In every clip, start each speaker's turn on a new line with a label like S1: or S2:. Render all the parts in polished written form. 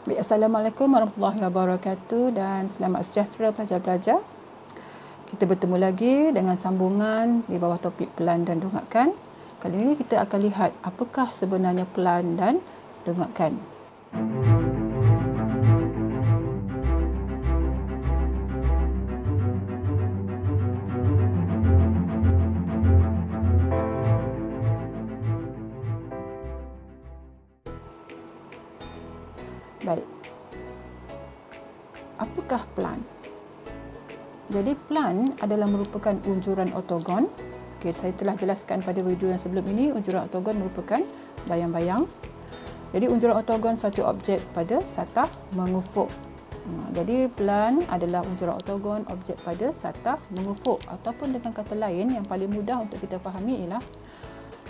S1: Baik, Assalamualaikum warahmatullahi wabarakatuh dan selamat sejahtera pelajar-pelajar. Kita bertemu lagi dengan sambungan di bawah topik pelan dan dongakkan. Kali ini kita akan lihat apakah sebenarnya pelan dan dongakkan. Baik. Apakah pelan? Jadi pelan adalah merupakan unjuran ortogon. Okey, saya telah jelaskan pada video yang sebelum ini, unjuran ortogon merupakan bayang-bayang. Jadi unjuran ortogon satu objek pada satah mengufuk. Jadi pelan adalah unjuran ortogon objek pada satah mengufuk, ataupun dengan kata lain yang paling mudah untuk kita fahami ialah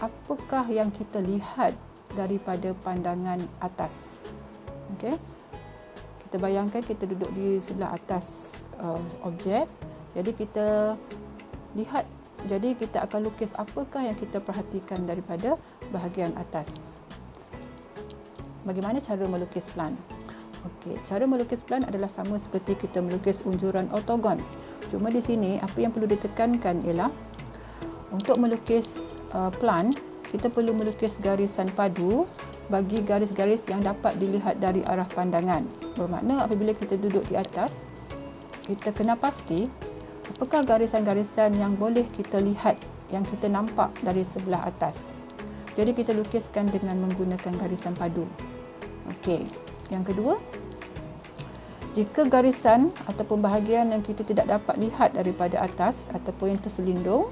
S1: apakah yang kita lihat daripada pandangan atas. Okey. Kita bayangkan kita duduk di sebelah atas objek. Jadi kita lihat, jadi kita akan lukis apakah yang kita perhatikan daripada bahagian atas. Bagaimana cara melukis pelan? Okey, cara melukis pelan adalah sama seperti kita melukis unjuran ortogon. Cuma di sini apa yang perlu ditekankan ialah untuk melukis pelan, kita perlu melukis garisan padu bagi garis-garis yang dapat dilihat dari arah pandangan. Bermakna apabila kita duduk di atas, kita kena pasti apakah garisan-garisan yang boleh kita lihat, yang kita nampak dari sebelah atas. Jadi kita lukiskan dengan menggunakan garisan padu. Okey. Yang kedua, jika garisan ataupun bahagian yang kita tidak dapat lihat daripada atas ataupun yang terselindung,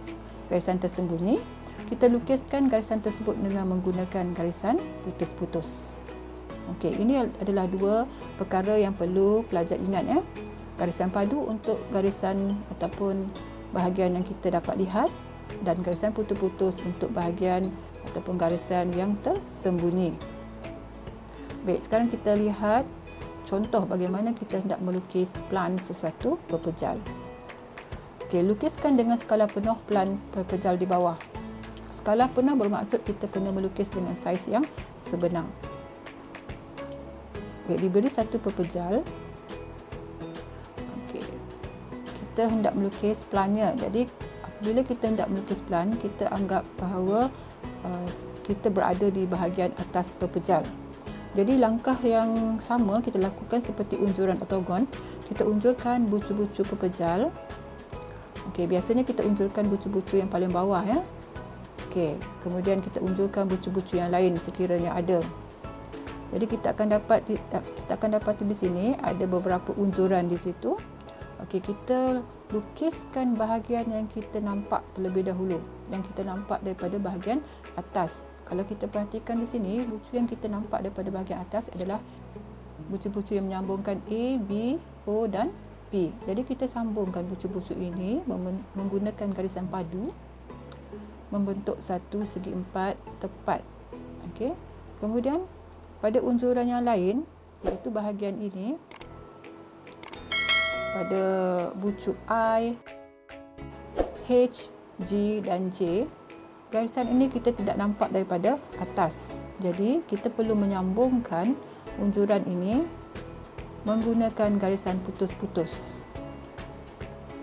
S1: garisan tersembunyi, kita lukiskan garisan tersebut dengan menggunakan garisan putus-putus. Okey, ini adalah dua perkara yang perlu pelajar ingat ya. Garisan padu untuk garisan ataupun bahagian yang kita dapat lihat, dan garisan putus-putus untuk bahagian ataupun garisan yang tersembunyi. Baik, sekarang kita lihat contoh bagaimana kita hendak melukis pelan sesuatu berpejal. Okey, lukiskan dengan skala penuh pelan berpejal di bawah. Skala penuh bermaksud kita kena melukis dengan saiz yang sebenar. Baik, diberi satu pepejal. Okey, kita hendak melukis pelannya. Jadi apabila kita hendak melukis pelan, kita anggap bahawa kita berada di bahagian atas pepejal. Jadi langkah yang sama kita lakukan seperti unjuran ortogon. Kita unjurkan bucu-bucu pepejal. Okey, biasanya kita unjurkan bucu-bucu yang paling bawah ya. Okey, kemudian kita unjurkan bucu-bucu yang lain sekiranya ada. Jadi kita akan dapat di sini ada beberapa unjuran di situ. Okey, kita lukiskan bahagian yang kita nampak terlebih dahulu, yang kita nampak daripada bahagian atas. Kalau kita perhatikan di sini, bucu yang kita nampak daripada bahagian atas adalah bucu-bucu yang menyambungkan A, B, O dan P. Jadi kita sambungkan bucu-bucu ini menggunakan garisan padu, membentuk satu segi empat tepat. Okey. Kemudian pada unjuran yang lain, iaitu bahagian ini, pada bucu I, H, G dan J, garisan ini kita tidak nampak daripada atas. Jadi kita perlu menyambungkan unjuran ini menggunakan garisan putus-putus.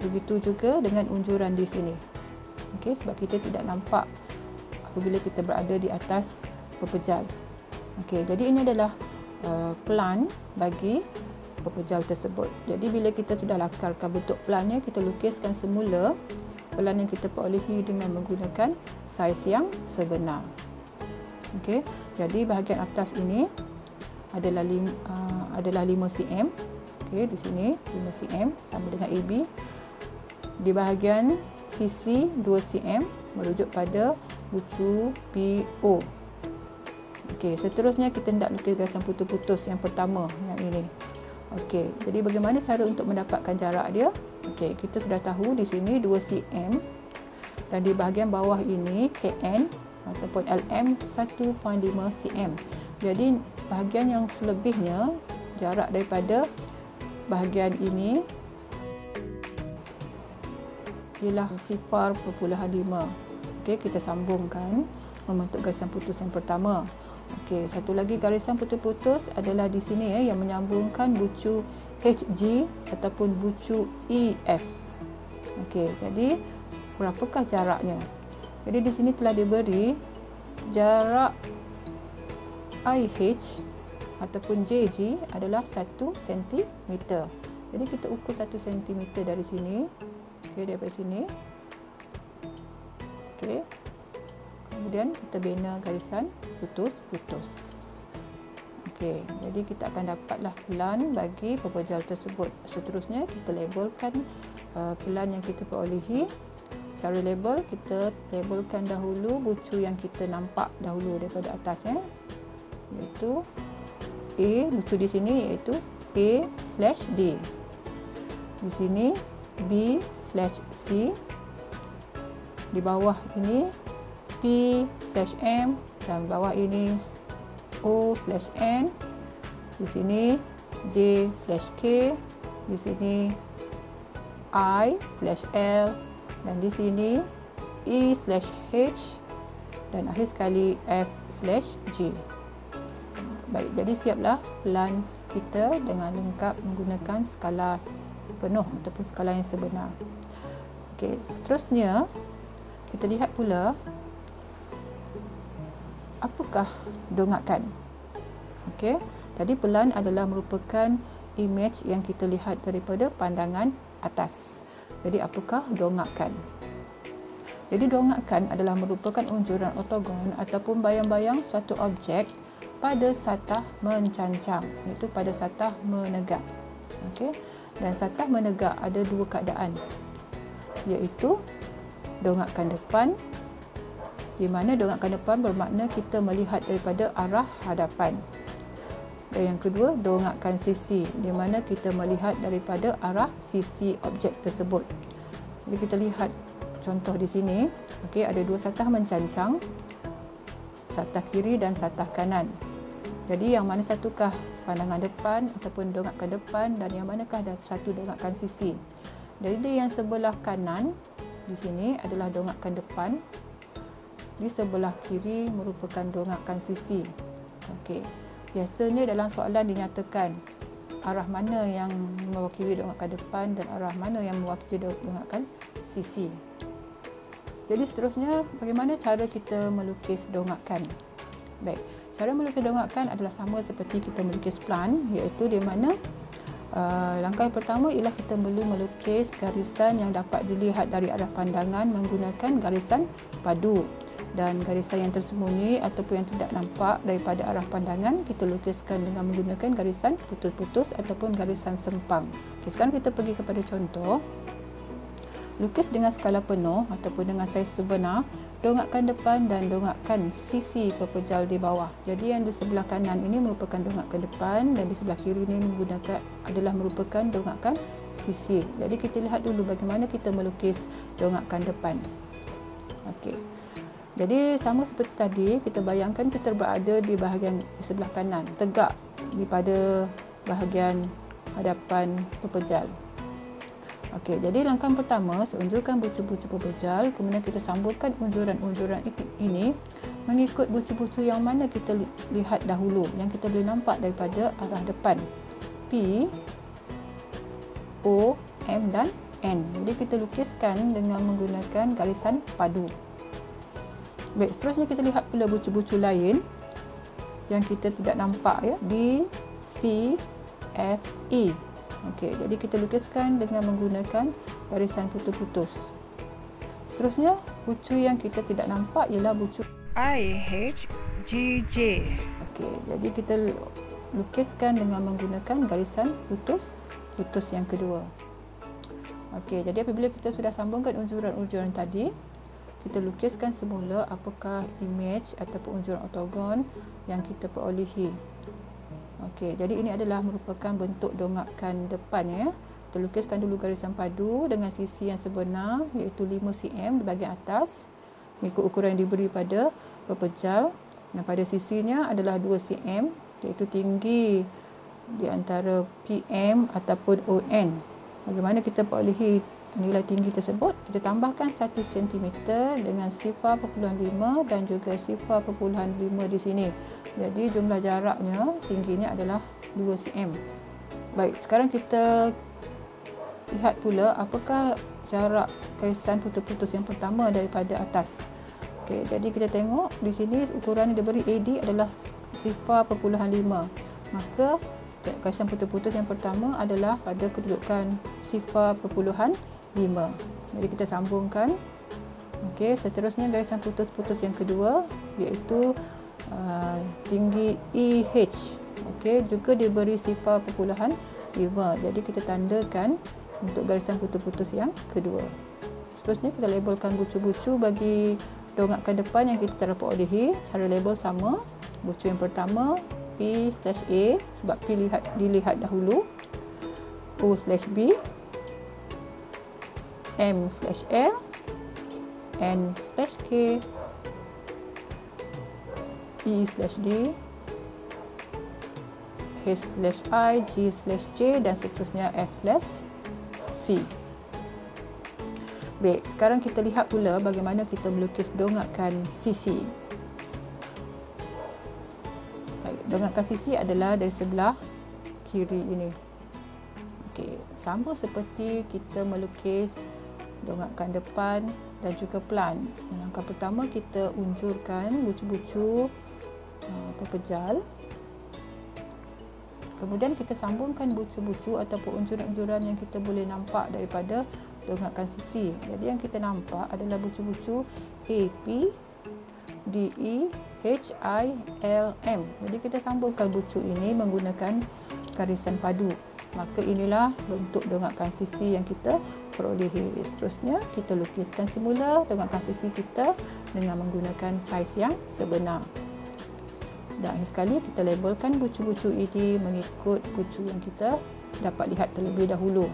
S1: Begitu juga dengan unjuran di sini. Okey, sebab kita tidak nampak apabila kita berada di atas pepejal. Okey, jadi ini adalah pelan bagi pepejal tersebut. Jadi bila kita sudah lakarkan bentuk pelannya, kita lukiskan semula pelan yang kita perolehi dengan menggunakan saiz yang sebenar. Okey, jadi bahagian atas ini adalah 5 cm. Okey, di sini 5 cm sama dengan AB. Di bahagian sisi 2 cm merujuk pada bucu PO. Okey, seterusnya kita hendak lukis garisan putus-putus yang pertama, yang ini. Okey, jadi bagaimana cara untuk mendapatkan jarak dia? Okey, kita sudah tahu di sini 2 cm dan di bahagian bawah ini KN ataupun LM 1.5 cm. Jadi bahagian yang selebihnya, jarak daripada bahagian ini ialah 0.5. Okey, kita sambungkan membentuk garisan putus yang pertama. Okey, satu lagi garisan putus-putus adalah di sini yang menyambungkan bucu HG ataupun bucu EF. Okey, jadi berapakah jaraknya? Jadi di sini telah diberi jarak IH ataupun JG adalah 1 cm. Jadi kita ukur 1 cm dari sini. Okey, daripada sini. Okey. Kemudian kita bina garisan putus-putus. Okey, jadi kita akan dapatlah pelan bagi pepejal tersebut. Seterusnya kita labelkan pelan yang kita perolehi. Cara label, kita labelkan dahulu bucu yang kita nampak dahulu daripada atas iaitu A, bucu di sini iaitu A/D. Di sini B/C. Di bawah ini P/M dan bawah ini O/N. Di sini J/K, di sini I/L dan di sini E/H dan akhir sekali F/G. Baik, jadi siaplah pelan kita dengan lengkap menggunakan skala penuh ataupun skala yang sebenar. Okey, seterusnya kita lihat pula apakah dongakan. Okey, tadi pelan adalah merupakan image yang kita lihat daripada pandangan atas. Jadi apakah dongakan? Jadi dongakan adalah merupakan unjuran ortogon ataupun bayang-bayang suatu objek pada satah mencancang, iaitu pada satah menegak. Okey, dan satah menegak ada dua keadaan, iaitu dongakan depan, di mana dongakan depan bermakna kita melihat daripada arah hadapan. Dan yang kedua, dongakan sisi, di mana kita melihat daripada arah sisi objek tersebut. Jadi kita lihat contoh di sini. Okey, ada dua satah mencancang, satah kiri dan satah kanan. Jadi yang mana satukah pandangan depan ataupun dongakan depan dan yang manakah satu dongakan sisi? Jadi yang sebelah kanan di sini adalah dongakan depan. Di sebelah kiri merupakan dongakan sisi. Okey. Biasanya dalam soalan dinyatakan arah mana yang mewakili dongakan depan dan arah mana yang mewakili dongakan sisi. Jadi seterusnya, bagaimana cara kita melukis dongakan? Baik, cara melukis dongakan adalah sama seperti kita melukis plan, iaitu di mana langkah yang pertama ialah kita perlu melukis garisan yang dapat dilihat dari arah pandangan menggunakan garisan padu. Dan garisan yang tersembunyi ataupun yang tidak nampak daripada arah pandangan kita lukiskan dengan menggunakan garisan putus-putus ataupun garisan sempang. Okay, sekarang kita pergi kepada contoh. Lukis dengan skala penuh ataupun dengan saiz sebenar dongakan depan dan dongakan sisi pepejal di bawah. Jadi yang di sebelah kanan ini merupakan dongakan depan dan di sebelah kiri ini adalah merupakan dongakan sisi. Jadi kita lihat dulu bagaimana kita melukis dongakan depan. Okey. Jadi sama seperti tadi, kita bayangkan kita berada di bahagian di sebelah kanan, tegak di pada bahagian hadapan pepejal. Okey, jadi langkah pertama, unjurkan bucu-bucu pepejal, kemudian kita sambungkan unjuran-unjuran ini mengikut bucu-bucu yang mana kita lihat dahulu, yang kita boleh nampak daripada arah depan. P, O, M dan N. Jadi kita lukiskan dengan menggunakan garisan padu. Baik, seterusnya kita lihat pula bucu-bucu lain yang kita tidak nampak D, C, F, E. Okey, jadi kita lukiskan dengan menggunakan garisan putus-putus. Seterusnya, bucu yang kita tidak nampak ialah bucu I, H, G, J. Okey, jadi kita lukiskan dengan menggunakan garisan putus-putus yang kedua. Okey, jadi apabila kita sudah sambungkan unjuran-unjuran tadi, kita lukiskan semula apakah image ataupun unjuran ortogon yang kita perolehi. Okey, jadi ini adalah merupakan bentuk dongakan depan Kita lukiskan dulu garisan padu dengan sisi yang sebenar iaitu 5 cm di bahagian atas mengikut ukuran yang diberi pada pepejal. Dan pada sisinya adalah 2 cm iaitu tinggi di antara PM ataupun ON. Bagaimana kita perolehi nilai tinggi tersebut, kita tambahkan 1 cm dengan 0.5 dan juga 0.5 di sini. Jadi jumlah jaraknya, tingginya adalah 2 cm. Baik, sekarang kita lihat pula apakah jarak garisan putus-putus yang pertama daripada atas. Okey, jadi kita tengok di sini ukuran yang diberi AD adalah 0.5. Maka garisan putus-putus yang pertama adalah pada kedudukan 0.5. Jadi kita sambungkan. Okey, seterusnya garisan putus-putus yang kedua iaitu tinggi EH. Okey, juga diberi 0.5. Jadi kita tandakan untuk garisan putus-putus yang kedua. Seterusnya kita labelkan bucu-bucu bagi dongakkan depan yang kita terperolehi. Cara label sama. Bucu yang pertama P/A sebab P dilihat dahulu, O/B, M/L, N/K, E/D, H/I, G/J dan seterusnya F/C. Baik, sekarang kita lihat pula bagaimana kita melukis dongakkan sisi. Baik, dongakkan sisi adalah dari sebelah kiri ini. Okey, sama seperti kita melukis dongakkan depan dan juga pelan. Langkah pertama kita unjurkan bucu-bucu pepejal. Kemudian kita sambungkan bucu-bucu ataupun unjuran-unjuran yang kita boleh nampak daripada dongakkan sisi. Jadi yang kita nampak adalah bucu-bucu AP, DE, HILM. Jadi kita sambungkan bucu ini menggunakan garisan padu. Maka inilah bentuk dongakkan sisi yang kita perolehi. Seterusnya kita lukiskan semula dongakkan sisi kita dengan menggunakan saiz yang sebenar. Dan akhir sekali kita labelkan bucu-bucu ini mengikut bucu yang kita dapat lihat terlebih dahulu.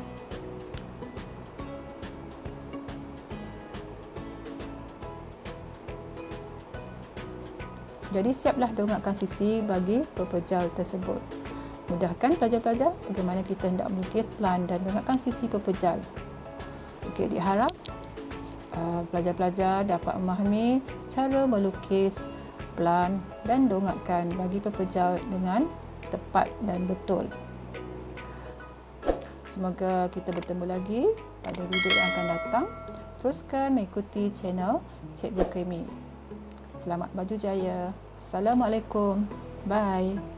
S1: Jadi siaplah dongakkan sisi bagi pepejal tersebut. Mudahkan pelajar-pelajar bagaimana kita hendak melukis pelan dan dongakkan sisi pepejal. Okey, diharap pelajar-pelajar dapat memahami cara melukis pelan dan dongakkan bagi pepejal dengan tepat dan betul. Semoga kita bertemu lagi pada video yang akan datang. Teruskan mengikuti channel Cikgu Creamy. Selamat baju jaya. Assalamualaikum. Bye.